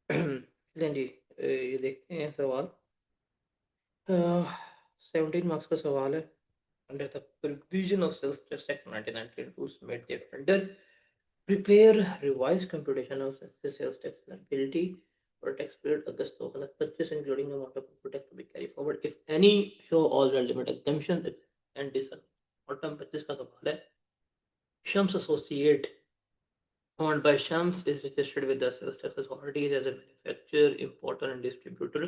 लें जी, ये देखते हैं सवाल। 17 मार्क्स का सवाल है। Under the provision of sales टेस्ट act 1990 rules made the offender prepare revised computation of the sales tax liability for tax period August 2025, including the amount of input tax to be carried forward if any, show all relevant exemptions and disallowed। और term 25 का सवाल है। Shams associate owned by Shams is registered with the sales tax authorities as a manufacturer, importer, and distributor.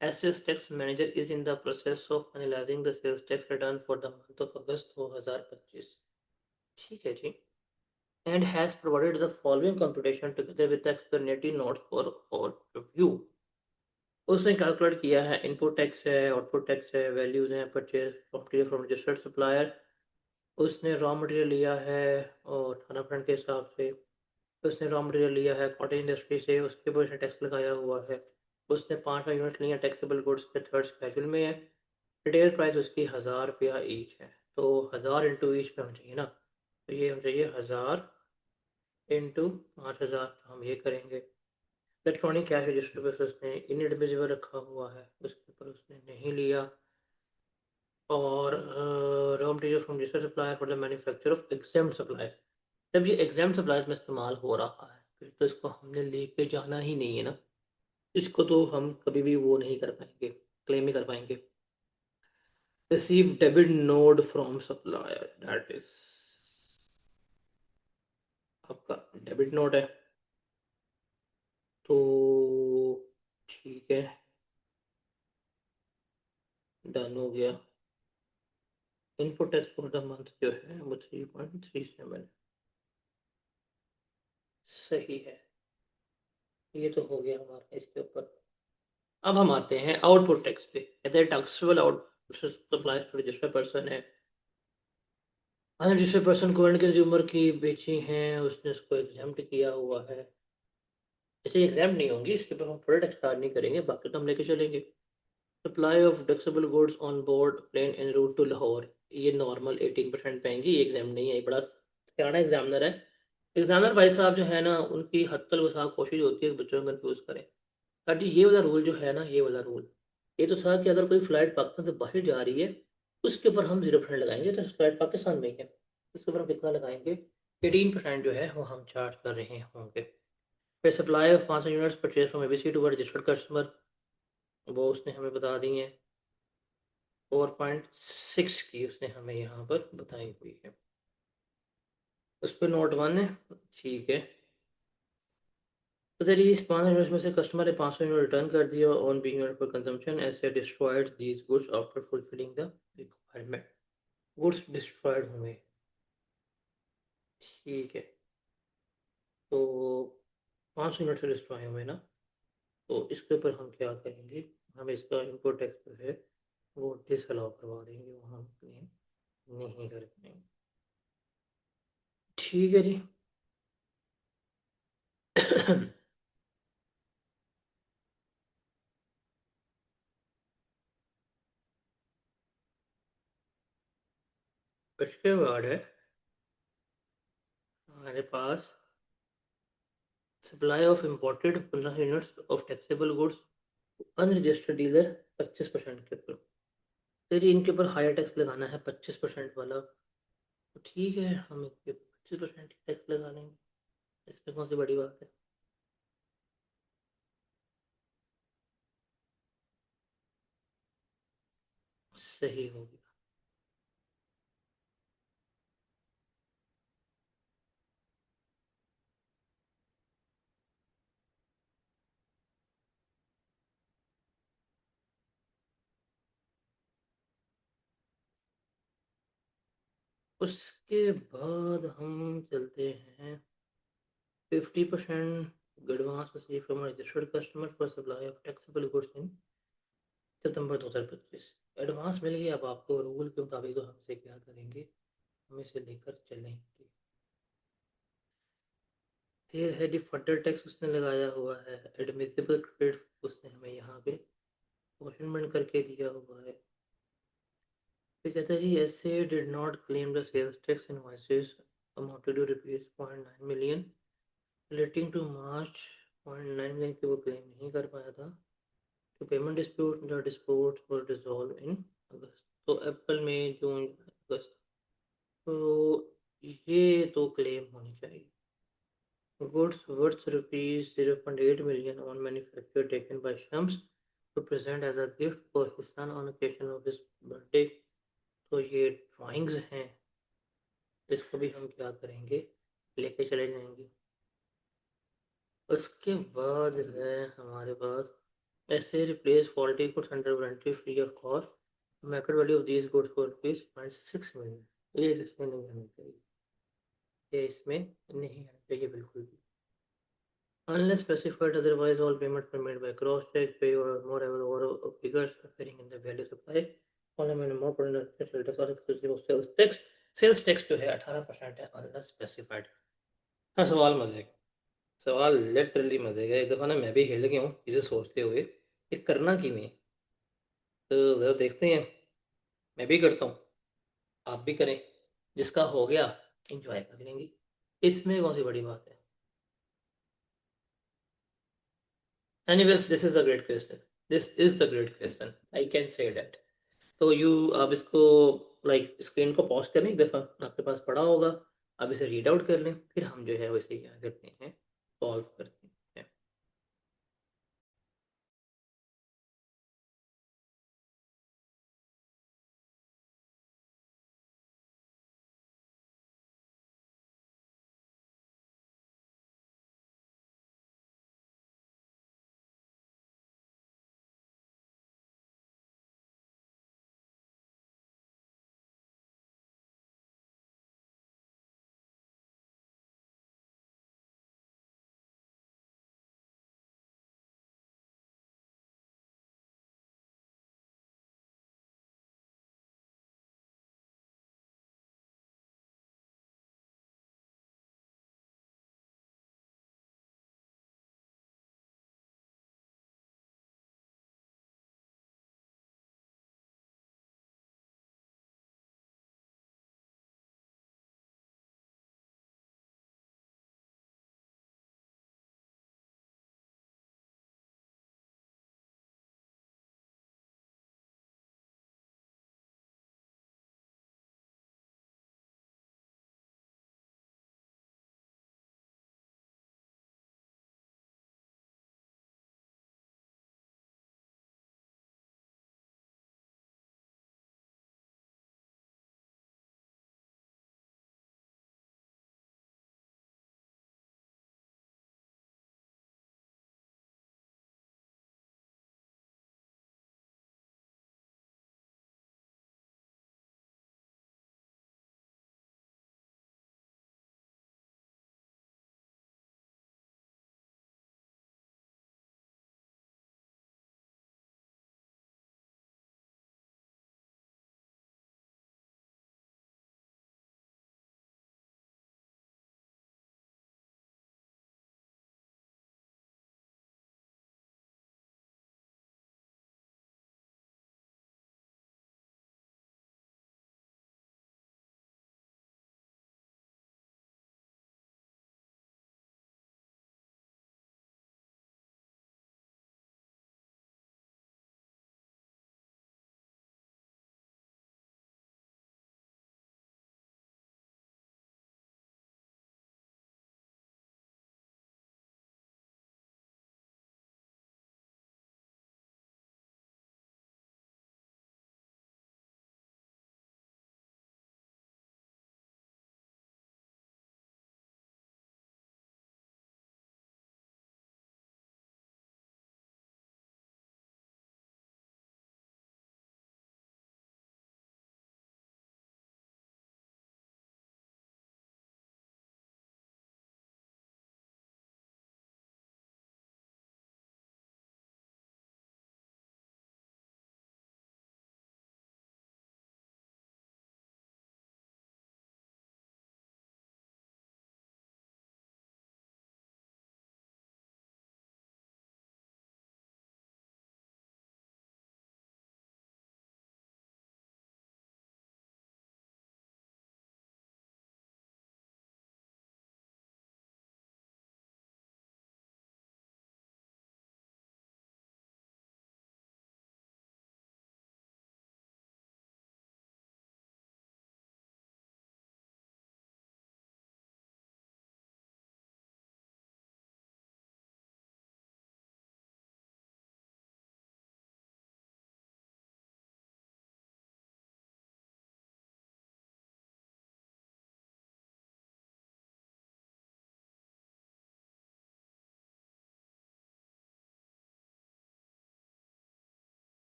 As sales tax manager is in the process of finalizing the sales tax return for the month of August 2025। ठीक है जी। And has provided the following computation together with the explanatory notes for our review। उसने calculate किया है, input tax है, output tax है, values हैं, purchase material from registered supplier. उसने raw material लिया है और 18% के हिसाब से। उसने रॉ मटेरियल लिया है कॉटन इंडस्ट्री से, उसके ऊपर उसने टैक्स लगाया हुआ है। उसने 5 यूनिट लिए टैक्सेबल गुड्स के, थर्ड स्केड्यूल में है। रिटेल प्राइस उसकी 1000 रुपया ईच है। तो 1000 इंटू ईच पे हम चाहिए ना, तो ये हम चाहिए 1000 इंटू 5000, तो हम ये करेंगे। इलेक्ट्रॉनिक कैश रजिस्टर पर उसने इनएडमिसिबल रखा हुआ है, उसके ऊपर उसने नहीं लिया। और raw material from registered supplier for the manufacture of examined supplier. जब ये एग्जाम सप्लाईज में इस्तेमाल हो रहा है, फिर तो इसको हमने लेके जाना ही नहीं है ना। इसको तो हम कभी भी वो नहीं कर पाएंगे, क्लेम ही कर पाएंगे। Receive debit node from supplier, that is आपका डेबिट नोट है। तो ठीक है, डन हो गया। Input tax for the month जो है वो 3.37 सही है। ये तो हो गया हमारा इसके ऊपर। अब हम आते हैं आउटपुट टैक्स पे। Taxable out supplies to registered person है। अनरजिस्टर्ड पर्सन को एंड कंज्यूमर की बेची हैं, उसने उसको एग्जाम्प्ट किया हुआ है। ऐसे एग्जाम्प्ट नहीं होंगी, इसके ऊपर हम फुल टैक्स चार्ज नहीं करेंगे, बाकी तो हम लेके चलेंगे। Supply of taxable goods on board plane en route to Lahore, ये नॉर्मल 18% पाएंगे, ये एग्जाम नहीं है, ये बड़ा सियाना एग्जामिनर है। एग्जामिनर भाई साहब जो है ना, उनकी हत्तल वसा कोशिश होती है कि बच्चों को कंफ्यूज करें। ताकि ये वाला रूल जो है ना, ये वाला रूल ये तो था कि अगर कोई फ्लाइट पाकिस्तान से बाहर जा रही है, उसके ऊपर हम 0% लगाएंगे, तो फ्लाइट पाकिस्तान में ही है, इसके ऊपर हम कितना लगाएंगे, 18% जो है वो हम चार्ज कर रहे होंगे। फिर supply of 500 units purchase from ABC to registered customer, वो उसने हमें बता दी है। 4.6 की उसने हमें यहाँ पर बताई हुई है। उस पर नोट 1 है, ठीक है। तो तेरी इस 500 यूनिट्स में से कस्टमर ने 500 यूनिट रिटर्न कर दिया on being unit for consumption as they destroyed these goods after fulfilling the requirement. Goods destroyed हुए, ठीक है। तो 500 यूनिट से डिस्ट्रॉय हुए ना, तो इसके ऊपर हम क्या करेंगे, हम इसका इनपुट टैक्स जो है वो डिसअलाउ करवा देंगे, वो हम क्लेम नहीं कर पाएंगे। ठीक है जी। इसके बाद है हमारे पास supply of imported 15 units of taxable goods unregistered dealer 25% के ऊपर। तेरी इनके ऊपर हायर टैक्स लगाना है 25% वाला, तो ठीक है, हम इनके 25% टैक्स लगा लेंगे, इसमें कौन सी बड़ी बात है। सही हो गया। उसके बाद हम चलते हैं 50% advance receive from registered customer for supply of taxable goods in September 2025। Advance मिल गया, अब आपको रूल के मुताबिक तो हमसे क्या करेंगे, हम इसे लेकर चलेंगे। फिर है डिफर्डर टैक्स उसने लगाया हुआ है, एडमिसिबल क्रेडिट उसने हमें यहाँ पे क्वेश्चन करके दिया हुआ है। फिर कहता है जी ऐसे did not claim the sales tax invoices amounted to rupees 0.9 million relating to March 0.9 million की वो क्लेम नहीं कर पाया था। तो payment dispute, the dispute were resolved in August. तो अप्रैल, मई, जून, अगस्त, तो ये तो क्लेम होनी चाहिए। Goods worth rupees 0.8 million on manufacture taken by Shams to present as a gift for his son on occasion of his birthday। तो ये drawings हैं, इसको भी हम क्या करेंगे, लेके चले जाएंगे। उसके बाद है हमारे पास ऐसे replace faulty goods under warranty free of cost. Market value of these goods for rupees 0.6 million. ये इसमें नहीं आना चाहिए, ये इसमें नहीं आना चाहिए बिल्कुल भी। Unless specified otherwise, all payments were made by cross-check, pay or moreover or figures appearing in the value supply column and more product sales tax or exclusive of sales tax। Sales tax जो है 18% है, unless specified. हाँ, सवाल मजे का, सवाल literally मजे का। एक दफ़ा ना मैं भी हिल गया हूँ इसे सोचते हुए कि करना कि नहीं। तो ज़रा देखते हैं, मैं भी करता हूँ, आप भी करें, जिसका हो गया इंजॉय कर लेंगे, इसमें कौन सी बड़ी बात है। Anyways, this is a great question. This is the great question. I can say that. तो आप इसको लाइक स्क्रीन को पॉज करें, एक दफ़ा आपके पास पड़ा होगा, आप इसे रीड आउट कर लें, फिर हम जो है वैसे क्या करते हैं, सॉल्व करते हैं।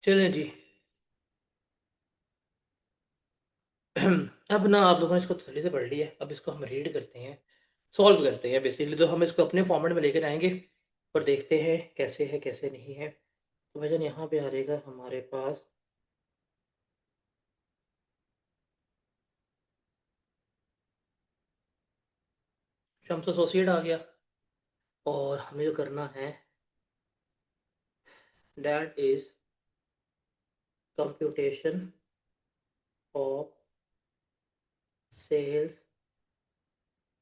चलें जी। अब ना आप लोगों ने इसको तसल्ली से पढ़ लिया है, अब इसको हम रीड करते हैं, सॉल्व करते हैं। बेसिकली तो हम इसको अपने फॉर्मेट में लेकर आएंगे और देखते हैं कैसे है कैसे नहीं है। तो भाईजान यहाँ पे आ जाएगा हमारे पास शम्स एसोसिएट आ गया। और हमें जो करना है that is computation of sales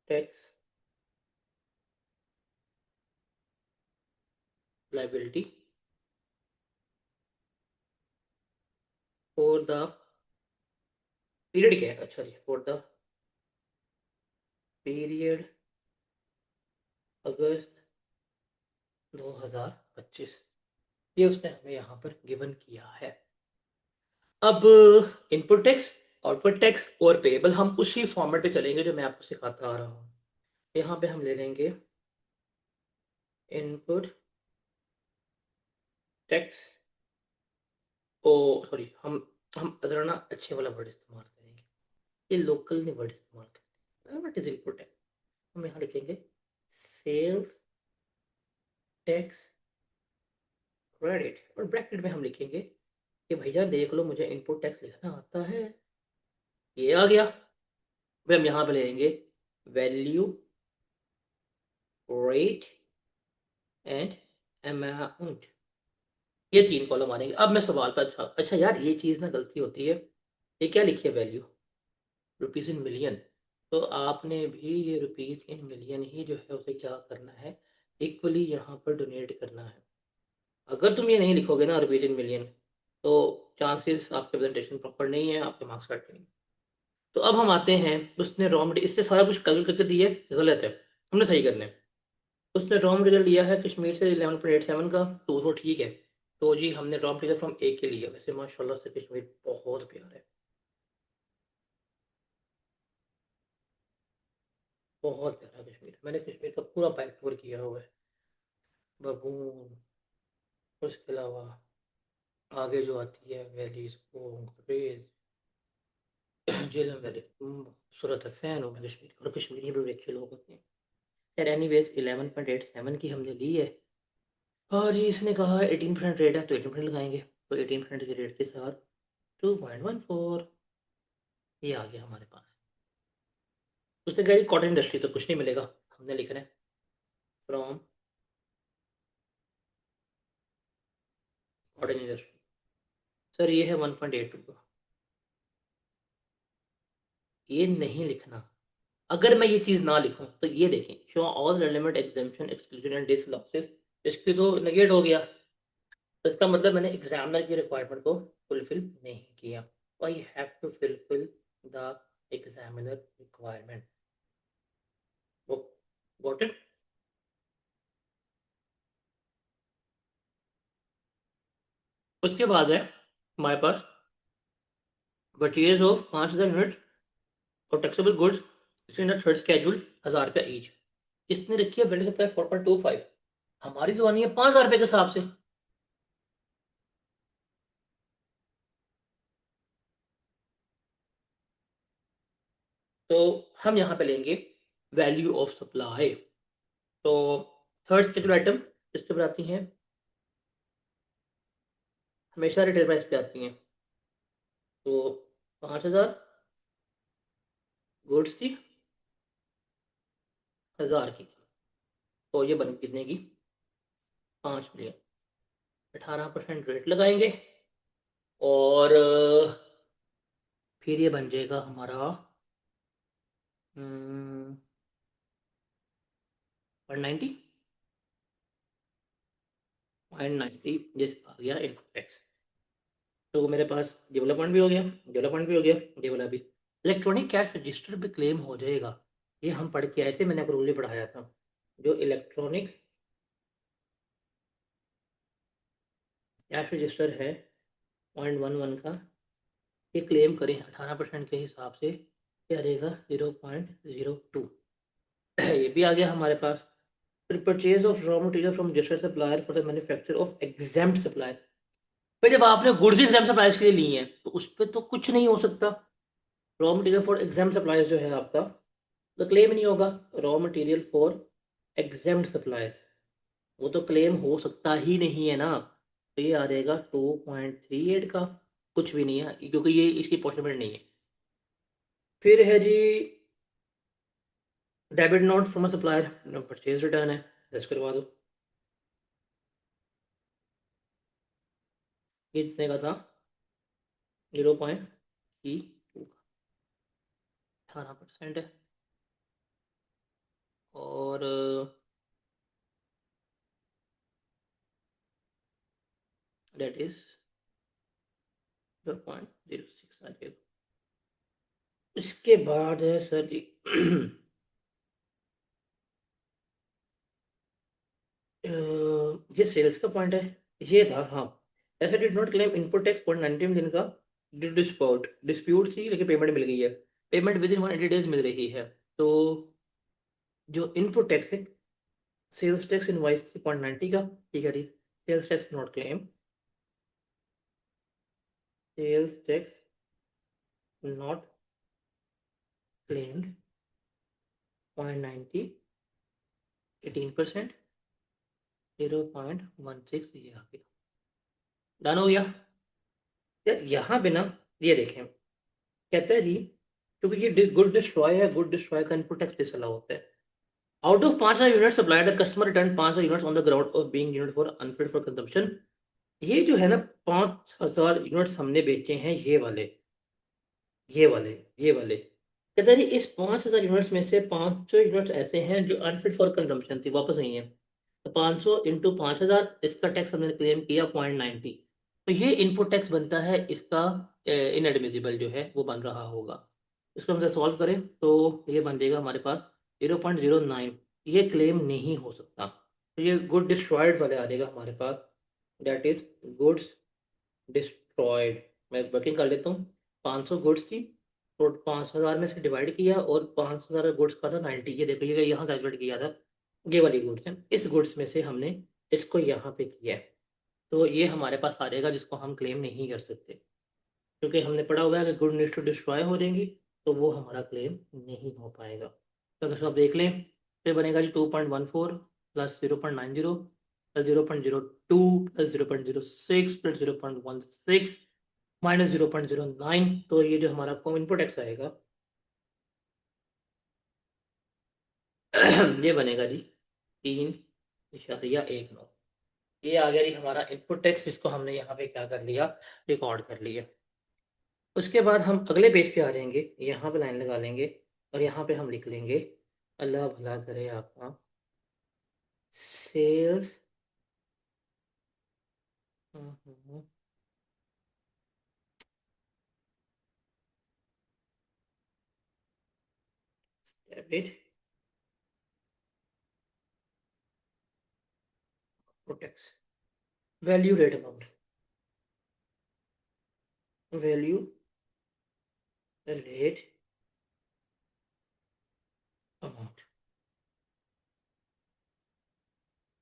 tax liability for the period, क्या है, अच्छा जी, फॉर द पीरियड अगस्त 2025। ये उसने हमें यहाँ पर गिवन किया है। अब इनपुट टैक्स, आउटपुट टैक्स और पेएबल हम उसी फॉर्मेट पे चलेंगे जो मैं आपको सिखाता आ रहा हूँ। यहाँ पे हम ले लेंगे इनपुट टैक्स, ओ सॉरी, हम जरा ना अच्छे वाला वर्ड इस्तेमाल करेंगे, ये लोकल नहीं वर्ड इस्तेमाल करेंगे। व्हाट इज इनपुट टैक्स, हम यहाँ लिखेंगे सेल्स टैक्स क्रेडिट, और ब्रैकेट में हम लिखेंगे कि भैया देख लो मुझे इनपुट टैक्स लिखना आता है। ये आ गया। फिर हम यहाँ पे लेंगे वैल्यू, रेट एंड अमाउंट, ये तीन कॉलम आ जाएंगे। अब मैं सवाल पर, अच्छा अच्छा यार ये चीज़ ना गलती होती है, ये क्या लिखी है वैल्यू रुपीज़ इन मिलियन, तो आपने भी ये रुपीज़ इन मिलियन ही जो है उसे क्या करना है, इक्वली यहाँ पर डोनेट करना है। अगर तुम ये नहीं लिखोगे ना रुपीज़ इन मिलियन, तो चांसेस आपके प्रेजेंटेशन प्रॉपर नहीं है, आपके मार्क्स कट नहीं। तो अब हम आते हैं, उसने रॉ मटेरियल इससे सारा कुछ कैलकुलेट करके दिए, गलत है, हमने सही करना है। उसने रॉ मटेरियल लिया है कश्मीर से 11.87 का, तो वो ठीक है। तो जी हमने रॉ मटेरियल फ्रॉम ए के लिया, वैसे माशाल्लाह से कश्मीर बहुत प्यार है, बहुत प्यारा कश्मीर। मैंने कश्मीर का पूरा बैक टूर किया हुआ है, बबून, उसके अलावा आगे जो आती है वैलीज को ग्रेज, झेलम वैली, सूरत है, फैन हूँ मैं कश्मीर, और कश्मीरी भी अच्छे लोग होते हैं। यार एनीवेज 11.87 की हमने ली है, और जी इसने कहा 18% रेट है तो 18% लगाएंगे, तो 18% के रेट के साथ 2.14 ये आ गया हमारे पास। उसने कहा कॉटन इंडस्ट्री तो कुछ नहीं मिलेगा, हमने लिखना है फ्रॉम कॉटन इंडस्ट्री। सर ये है 1.82 का, ये नहीं लिखना। अगर मैं ये चीज़ ना लिखूं तो ये देखें, show all relevant exemption exclusion and disallowances, इसकी तो नेगेट हो गया, तो इसका मतलब मैंने एग्जामिनर की रिक्वायरमेंट को फुलफिल नहीं किया। I have to fulfil the examiner requirement. Got it. उसके बाद है हमारे पास परचेज ऑफ 5,000 यूनिट और taxable goods in third schedule, 1,000 रुपया ईच। इसने रखी है वैल्यू सप्लाई 4.25, हमारी तो आनी है 5,000 रुपये के हिसाब से। तो हम यहाँ पे लेंगे वैल्यू ऑफ सप्लाई। तो थर्ड स्केड्यूल आइटम किस पे आती हैं, हमेशा रिटेल प्राइस पे आती हैं। तो 5,000 गुड्स थी, 1,000 की थी, तो ये बन कितने की, 5 मिलियन। 18% रेट लगाएंगे, और फिर ये बन जाएगा हमारा 190 190 जैसे आ गया इनकम टैक्स। तो मेरे पास डेवलपमेंट भी हो गया, डेवलपमेंट भी हो गया, ये वाला भी। इलेक्ट्रॉनिक कैश रजिस्टर पे क्लेम हो जाएगा, ये हम पढ़ के आए थे, मैंने आपको रूल ही पढ़ाया था। जो इलेक्ट्रॉनिक कैश रजिस्टर है 0.11 का, ये क्लेम करें 18% के हिसाब से, ये आ जाएगा 0.02। ये भी आ गया हमारे पास। फिर purchase of raw material from registered supplier for the manufacture of exempt supplier, फिर जब आपने गुड्स एग्जाम सप्लाईज के लिए ली हैं तो उस पर तो कुछ नहीं हो सकता। Raw material for exam supplies जो है आपका, तो क्लेम नहीं होगा। Raw material for exam supplies, वो तो क्लेम हो सकता ही नहीं है ना। तो ये आ जाएगा 2.38 का, कुछ भी नहीं है क्योंकि ये इसकी पॉसिबिलिटी नहीं है। फिर है जी debit note from a supplier, purchase return है, दस करवा दो। ये कितने का था? 0.32 का, 18% है। और डेट इज 0.06 आ जाएगा। इसके बाद है सर जी ये सेल्स का पॉइंट है, ये था हाँ। ऐसा did not claim input tax 0.19 दिन का, डिस्प्यूट थी लेकिन पेमेंट मिल गई है। पेमेंट विद इन 180 डेज मिल रही है। तो जो इनपुट टैक्स है, सेल्स टैक्स इनवाइस थी 0.90 का, ठीक है जी। Sales tax not claim, sales tax not claimed 0.90, 18%, 0.16 ये आ गया। डन हो गया। यार यहाँ पे ना, ये देखें, कहता है जी क्योंकि ये गुड डिस्ट्रॉय है, गुड डिस्ट्रॉय का इनपुट टैक्स पे चला होता है। Out of 5,000 unit supplied the customer return 5,000 units on the ground of being unit for unfit for consumption. ये जो है ना, 5,000 यूनिट्स हमने बेचे हैं, ये वाले ये वाले कहते हैं जी इस 5,000 यूनिट्स में से 500 यूनिट्स ऐसे हैं जो अनफिट फॉर कंजम्पशन थी, वापस आई हैं। तो 500 इंटू 5,000, इसका टैक्स हमने क्लेम किया 0.90। तो ये इनपुट टैक्स बनता है इसका, इनएडमिसिबल जो है वो बन रहा होगा। इसको हम सॉल्व करें तो ये बन जाएगा हमारे पास 0.09। ये क्लेम नहीं हो सकता। तो ये गुड डिस्ट्रॉयड वाले आ जाएगा हमारे पास, दैट इज गुड्स डिस्ट्रॉयड। मैं वर्किंग कर लेता हूँ। 500 गुड्स थी, तो 5,000 में से डिवाइड किया और 5,000 गुड्स का था 90। ये देखो ये यहाँ कैलकुलेट किया था, ये वाली गुड्स है, इस गुड्स में से हमने इसको यहाँ पे किया है। तो ये हमारे पास आ जाएगा जिसको हम क्लेम नहीं कर सकते, क्योंकि हमने पढ़ा हुआ है कि गुड न्यूज़ टू डिस्ट्रॉय हो जाएंगी, तो वो हमारा क्लेम नहीं हो पाएगा। तो अगर आप देख लें तो ये बनेगा जी 2.14 plus 0.90 plus 0.02 plus 0.06 plus 0.16 minus 0.09। तो ये जो हमारा इनपुट टैक्स आएगा ये बनेगा जी 3.19। ये आ गया जी हमारा इनपुट टैक्स, जिसको हमने यहाँ पे क्या कर लिया, रिकॉर्ड कर लिया। उसके बाद हम अगले पेज पे आ जाएंगे, यहाँ पे लाइन लगा लेंगे और यहाँ पे हम लिख लेंगे, अल्लाह भला करे आपका, sales debit tax, value rate amount, value rate amount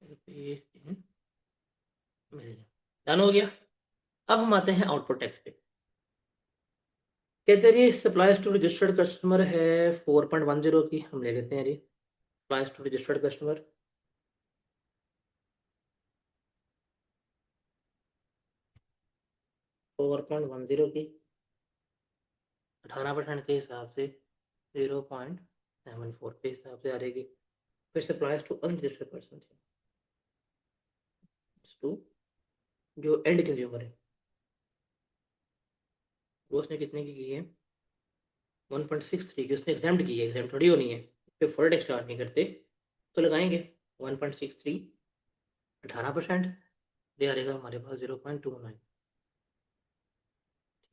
rupees in million. Done हो गया। अब हम आते हैं आउटपुट टैक्स पे। कहते हैं जी सप्लाईज टू रजिस्टर्ड कस्टमर है 4.10 की, हम ले लेते हैं जी सप्लाईज टू रजिस्टर्ड कस्टमर। 4.10 की 18% के हिसाब से 0.74 के हिसाब से आ जाएगी। फिर supplies to unregistered person to जो एंड कंज्यूमर है, वो उसने कितने की है? 1.63 की उसने एग्जाम्ड की है, एग्जाम थोड़ी होनी है, फिर फुल टैक्स स्टार्ट नहीं करते। तो लगाएंगे 1.63, 18%, ये आ जाएगा हमारे पास 0.29।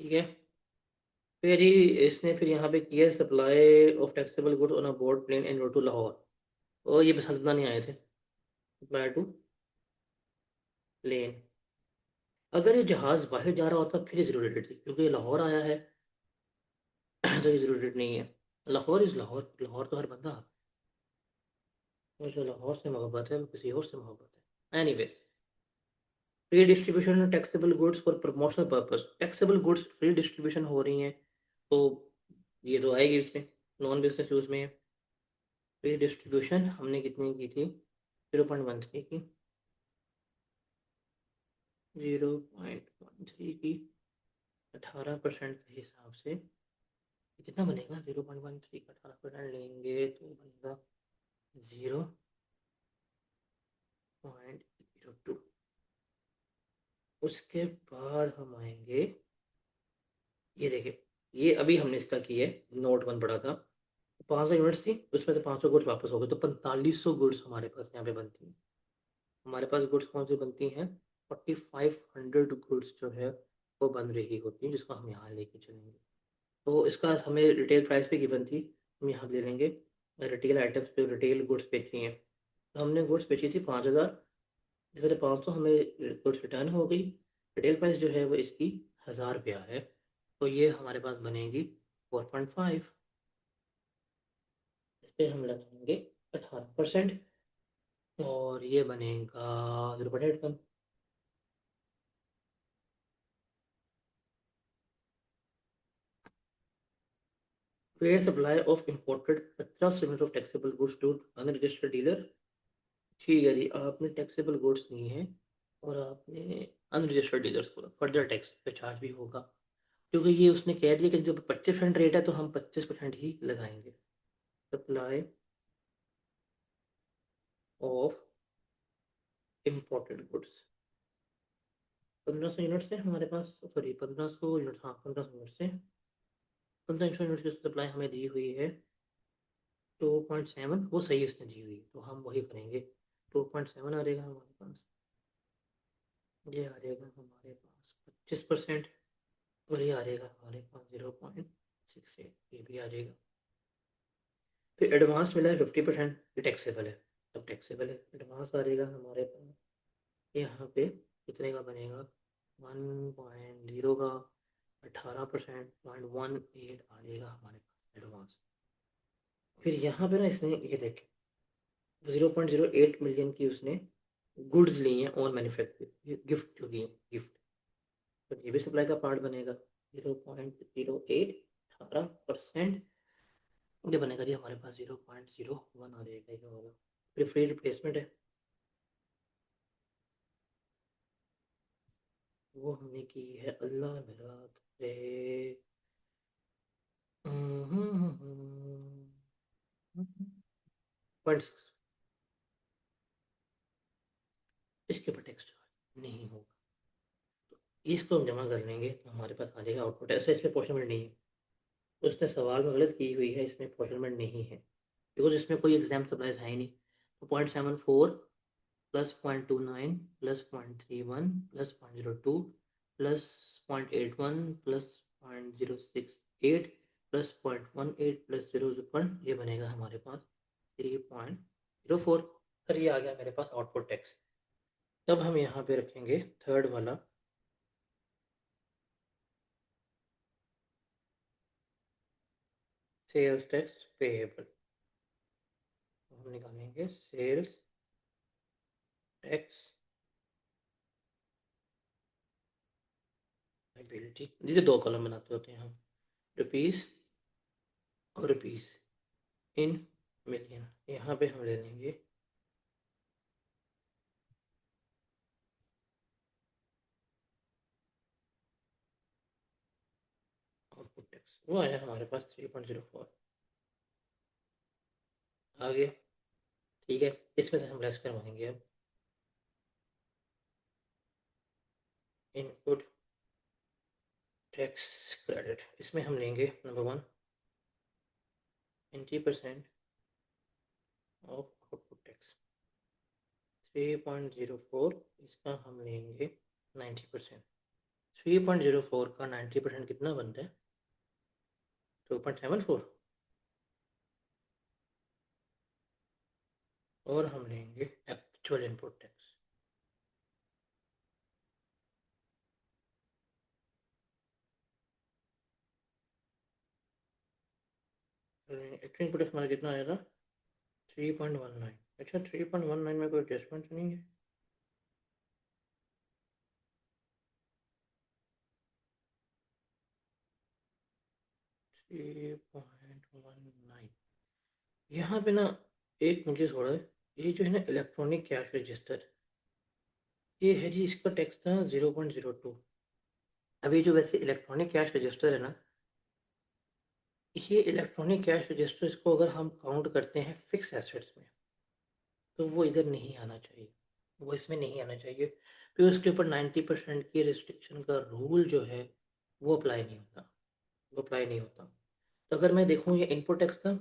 ठीक है। फिर ही इसने फिर यहाँ पे किया supply of taxable goods on a board plane and road to Lahore, और ये पसंद नहीं आए थे, सप्लाई टू प्लेन। अगर ये जहाज़ बाहर जा रहा होता फिर ज़रूरी थी, क्योंकि ये लाहौर आया है तो ये ज़रूरी नहीं है। लाहौर इज़ लाहौर, लाहौर तो हर बंदा, और जो लाहौर से मोहब्बत है वो किसी और से मोहब्बत है। Anyways, free distribution taxable goods for promotional purpose, taxable goods free distribution हो रही हैं, तो ये तो आएगी इसमें, नॉन बिजनेस यूज़ में। फ्री डिस्ट्रीब्यूशन हमने कितनी की थी, 0.13 की, 0.13 की 18% के हिसाब से कितना बनेगा, 0.13 का 18% लेंगे तो बनेगा 0.02। उसके बाद हम आएंगे, ये देखिए, ये अभी हमने इसका किया है, नोट वन पड़ा था, 500 यूनिट्स थी, उसमें से 500 गुड्स वापस हो गए, तो 4500 गुड्स हमारे पास यहाँ पे बनती हैं। हमारे पास गुड्स कौन सी बनती हैं, 4500 गुड्स जो है वो बन रही होती है, जिसको हम यहाँ लेके चलेंगे। तो इसका हमें रिटेल प्राइस भी गिवन थी, हम यहाँ ले लेंगे रिटेल आइटम्स पे, रिटेल गुड्स बेची हैं, तो हमने गुड्स बेची थी 5000, इसमें से 500 हमें गुड्स रिटर्न हो गई, रिटेल प्राइस जो है वो इसकी 1000 रुपया है, तो ये हमारे पास बनेगी 4.5, इस पर हम लगाएंगे 18%, और ये बनेगा 0.8 कम। Fair supply of imported 50 unit of taxable goods to unregistered dealer. ठीक है जी, आपने टैक्सेबल गुड्स ली हैं और आपने अनरजिस्टर्ड डीलर्स को फर्दर टैक्स पे चार्ज भी होगा, क्योंकि ये उसने कह दिया कि जो 25% रेट है तो हम 25% ही लगाएंगे। Supply of imported goods 1500 unit से हमारे पास, सॉरी 1500 यूनिट, हाँ 1500 यूनिट से, 1500 यूनिट की सप्लाई हमें दी हुई है 2.7, वो सही उसने दी हुई, तो हम वही करेंगे। 2.7 आ जाएगा हमारे पास, ये आ जाएगा हमारे पास 25%, और ये आ जाएगा हमारे पास 0.68, ये भी आ जाएगा। फिर एडवांस मिला है 50%, ये टैक्सेबल है, अब टैक्सेबल है, एडवांस आ जाएगा हमारे पास यहाँ पे कितने का बनेगा, 1.0 का 18%, 0.18 आ जाएगा हमारे पास एडवांस। फिर यहाँ पे ना इसने ये देखे 0.08 मिलियन की उसने गुड्स ली हैं ऑन मैन्युफैक्चर, गिफ्ट जो की है गिफ्ट, तो ये भी सप्लाई का पार्ट बनेगा। 0.08, 18%, ये बनेगा जी हमारे पास 0.01 आ जाएगा ये वाला। फिर फ्री रिप्लेसमेंट है, वो हमने की है, अल्लाह मेरा करे, 0.6, इसके ऊपर टैक्स चार्ज नहीं होगा, इसको हम जमा कर लेंगे तो हमारे पास आ जाएगा आउटपुट। ऐसा इसमें पोर्शनमेंट नहीं है, उसने सवाल में गलत की हुई है, इसमें पोर्शनमेंट नहीं है, बिकॉज इसमें कोई एग्जाम सप्लाईज है ही नहीं। तो 0.74 plus 0.29 plus 0.31 plus 0.02 plus 0.81 plus 0.068 plus 0.18 plus 0, ये बनेगा हमारे पास 3.04। फिर ये आ गया मेरे पास आउटपुट टैक्स। तब हम यहाँ पे रखेंगे थर्ड वाला, सेल्स टैक्स पेएबल, हम निकालेंगे सेल्स टैक्स लायबिलिटी, जिसे दो कॉलम बनाते होते हैं हम, रुपीज़ और रुपीज़ इन मिलियन। यहाँ पे हम ले लेंगे आउटपुट टैक्स, वो आया हमारे पास 3.04 आ गया। ठीक है, इसमें से हम लेस करवाएंगे अब इनपुट टैक्स क्रेडिट, इसमें हम लेंगे नंबर 1 20% ऑफ आउटपुट टैक्स, 3.04, इसका हम लेंगे 90%। 3.04 का 90% कितना बनता है, 2.74, और हम लेंगे actual input tax. Actual input tax हमारा कितना आएगा, 3.19। अच्छा 3.19 में कोई एडजस्टमेंट नहीं है, 3.19। यहाँ पे ना एक मुझे छोड़ा है, ये जो है ना इलेक्ट्रॉनिक कैश रजिस्टर, ये है जी, इसका टैक्स था 0.02। अभी जो वैसे इलेक्ट्रॉनिक कैश रजिस्टर है ना, ये इलेक्ट्रॉनिक कैश रजिस्टर, इसको अगर हम काउंट करते हैं फिक्स एसेट्स में, तो वो इधर नहीं आना चाहिए, वो इसमें नहीं आना चाहिए, फिर उसके ऊपर 90% की रिस्ट्रिक्शन का रूल जो है वो अप्लाई नहीं होता, वो अप्लाई नहीं होता। तो अगर मैं देखूँ, ये इनपुट टैक्स था,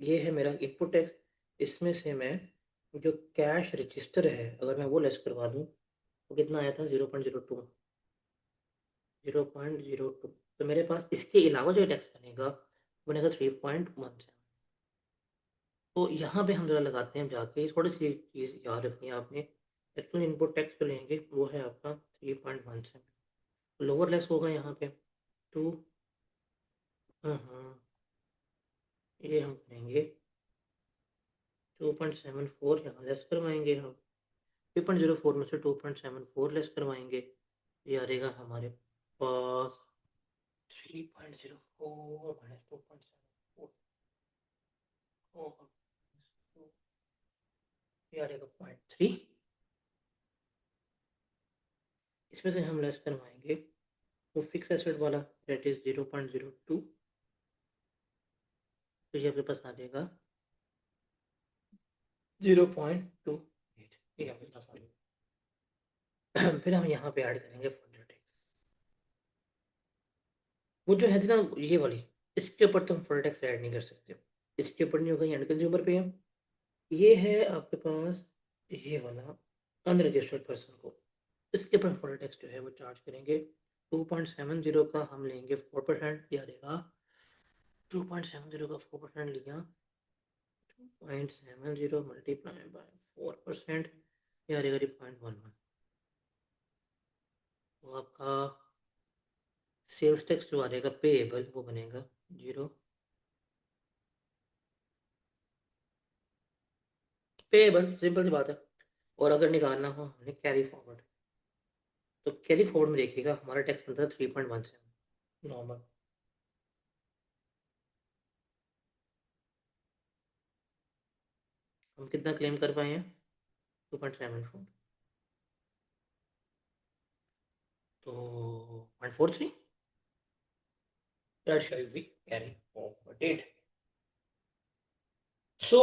ये है मेरा इनपुट टैक्स, इसमें से मैं जो कैश रजिस्टर है अगर मैं वो लेस करवा दूँ, तो कितना आया था 0.02, 0.02। तो मेरे पास इसके अलावा जो टैक्स बनेगा वो बनेगा 3.17। तो यहाँ पे हम ज़रा लगाते हैं जाके, थोड़ी सी चीज़ याद रखनी है आपने, एक्चुअल इनपुट टैक्स जो लेंगे वो है आपका 3.17, लोअर लेस होगा यहाँ पे टू। हाँ हाँ, ये हम करेंगे 2.74, यहाँ लेस करवाएंगे हम, 3.04 में से 2.74 लेस करवाएंगे, ये आ रहेगा हमारे पास 3.04 माइनस 2.74, ये आ रहेगा 0.3। इसमें से हम लेस करवाएंगे तो फिक्स एसेट वाला, दैट इज 0.02, तो ये आपके पास आ जाएगा 0.28, ये आपके पास आ जाएगा। फिर हम यहाँ पे ऐड करेंगे फर्दर टैक्स, वो जो है ना ये वाली, इसके ऊपर तो हम फर्दर टैक्स ऐड नहीं कर सकते, इसके ऊपर नहीं होगा, एंड कंज्यूमर पे है। ये है आपके पास ये वाला अनरजिस्टर्ड पर्सन को, इसके ऊपर फर्दर टैक्स जो है वो चार्ज करेंगे। 2.70 का हम लेंगे 4%, या देगा 2.70 का 4% लिया, 2.70 मल्टीप्लाई बाय 4%, या रहेगा 0.11। तो आपका सेल्स टैक्स जो आ जाएगा पेएबल वो बनेगा 0, पेएबल, सिंपल सी बात है। और अगर निकालना हो हमने कैरी फॉरवर्ड, तो कैरी फॉरवर्ड में देखिएगा हमारा टैक्स बनता है 3.17 नॉर्मल। हम कितना क्लेम कर पाए हैं, 2.74, तो 0.43, that shall be carry forwarded। So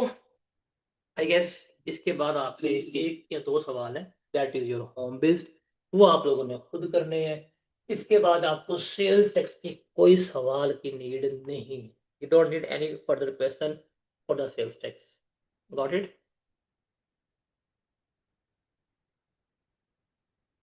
I guess इसके बाद आपसे एक या दो सवाल है, that is your home based, वो आप लोगों ने खुद करने हैं। इसके बाद आपको सेल्स टैक्स के कोई सवाल की नीड नहीं, you don't need any further question for the sales tax, got it.